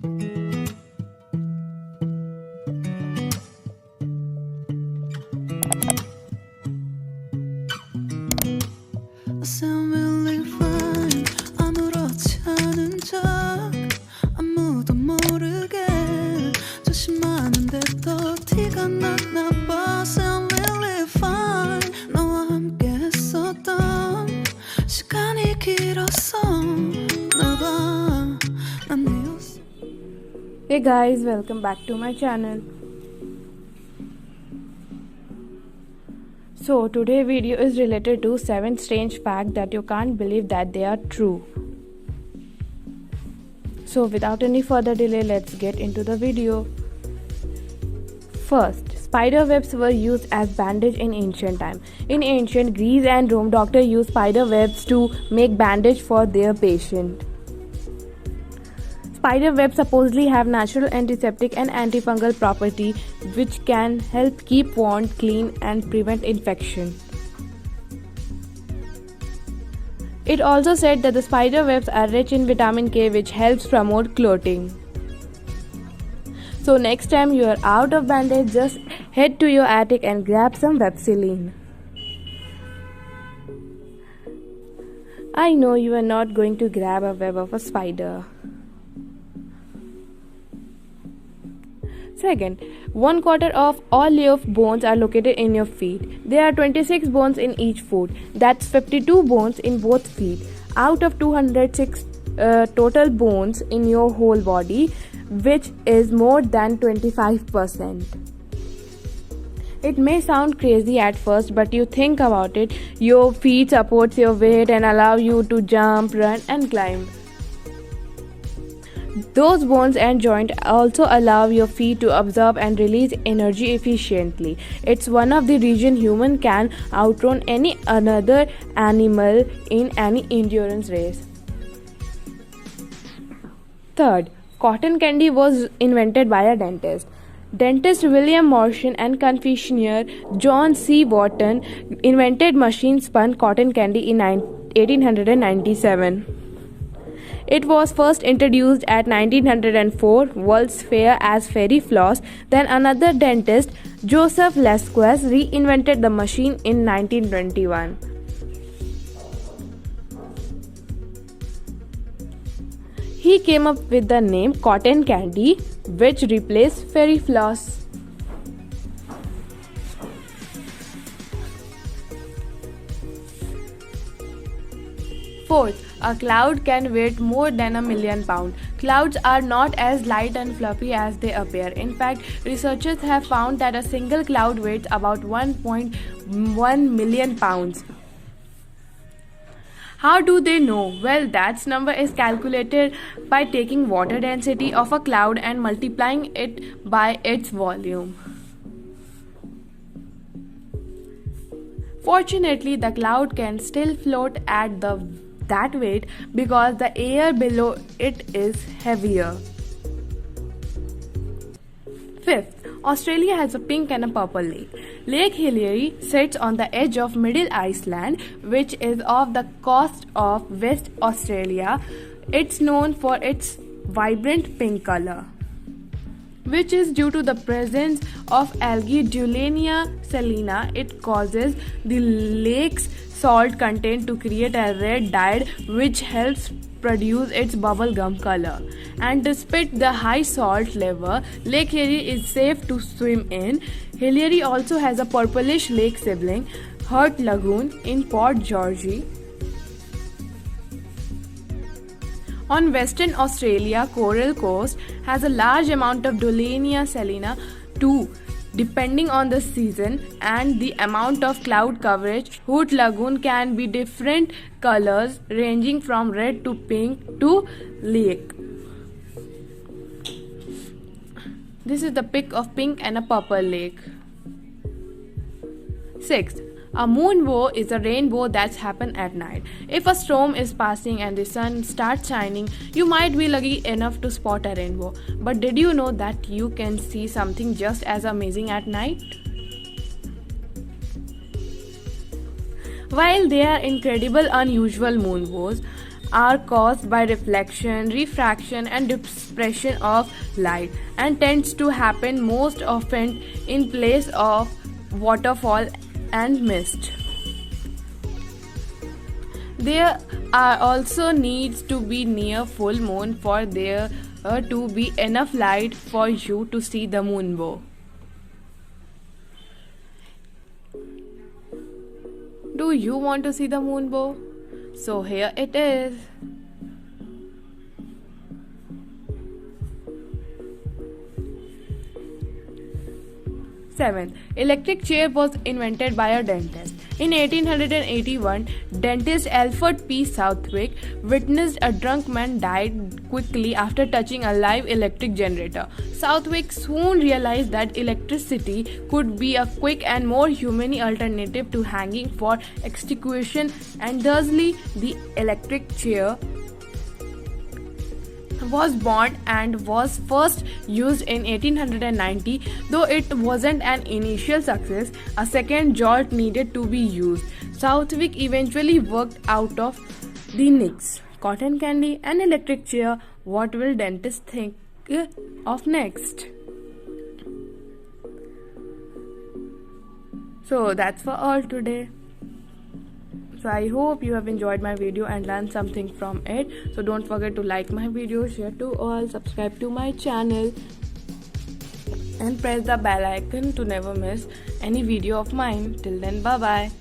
Sound really fine. 아무렇지 않은 척 아무도 모르게 조심하는데 또 티가 났나 봐. Sound really fine. 너와 함께 했었던 시간이 길었어. 나봐 난 네였어. Hey guys, welcome back to my channel. So today video is related to 7 strange facts that you can't believe that they are true. So without any further delay, let's get into the video. First, spider webs were used as bandage in ancient time. In ancient Greece and Rome, doctors used spider webs to make bandage for their patient. Spider webs supposedly have natural antiseptic and antifungal property which can help keep wounds clean and prevent infection. It also said that the spider webs are rich in vitamin K which helps promote clotting. So next time you are out of bandage, just head to your attic and grab some Vepsiline. I know you are not going to grab a web of a spider. Second, 1/4 of all your bones are located in your feet. There are 26 bones in each foot. That's 52 bones in both feet. Out of 206 total bones in your whole body, which is more than 25%. It may sound crazy at first, but you think about it. Your feet supports your weight and allow you to jump, run and climb. Those bones and joints also allow your feet to absorb and release energy efficiently. It's one of the reasons humans can outrun any other animal in any endurance race. Third, cotton candy was invented by a dentist. Dentist William Morrison and confectioner John C. Wharton invented machine-spun cotton candy in 1897. It was first introduced at 1904 World's Fair as fairy floss. Then another dentist, Joseph Lasquez, reinvented the machine in 1921. He came up with the name cotton candy, which replaced fairy floss. Fourth, a cloud can weigh more than 1,000,000 pounds. Clouds are not as light and fluffy as they appear. In fact, researchers have found that a single cloud weighs about 1.1 million pounds. How do they know? Well, that number is calculated by taking water density of a cloud and multiplying it by its volume. Fortunately, the cloud can still float at that weight because the air below it is heavier. Fifth, Australia has a pink and a purple lake. Lake Hilary sits on the edge of Middle Iceland, which is off the coast of West Australia. It's known for its vibrant pink color, which is due to the presence of algae Dulenia salina. It causes the lake's salt content to create a red dye which helps produce its bubblegum color. And despite the high salt level, Lake Hilary is safe to swim in. Hilary also has a purplish lake sibling, Hurt Lagoon, in Port George. On Western Australia, Coral Coast has a large amount of Dulenia salina too. Depending on the season and the amount of cloud coverage, Hoot Lagoon can be different colors ranging from red to pink to lake. This is the pic of pink and a purple lake. Sixth, a moonbow is a rainbow that's happen at night. If a storm is passing and the sun starts shining, you might be lucky enough to spot a rainbow. But did you know that you can see something just as amazing at night? While they are incredible unusual moonbows are caused by reflection, refraction and dispersion of light and tends to happen most often in place of waterfall and mist. There are also needs to be near full moon for there to be enough light for you to see the moonbow. Do you want to see the moonbow? So here it is. Seventh, electric chair was invented by a dentist. In 1881, dentist Alfred P. Southwick witnessed a drunk man died quickly after touching a live electric generator. Southwick soon realized that electricity could be a quick and more humane alternative to hanging for execution, and thusly the electric chair was born and was first used in 1890. Though it wasn't an initial success, a second jolt needed to be used. Southwick eventually worked out of the Knicks, cotton candy and electric chair. What will dentists think of next? So that's for all today. So I hope you have enjoyed my video and learned something from it. So don't forget to like my video, share to all, subscribe to my channel and press the bell icon to never miss any video of mine. Till then, bye bye.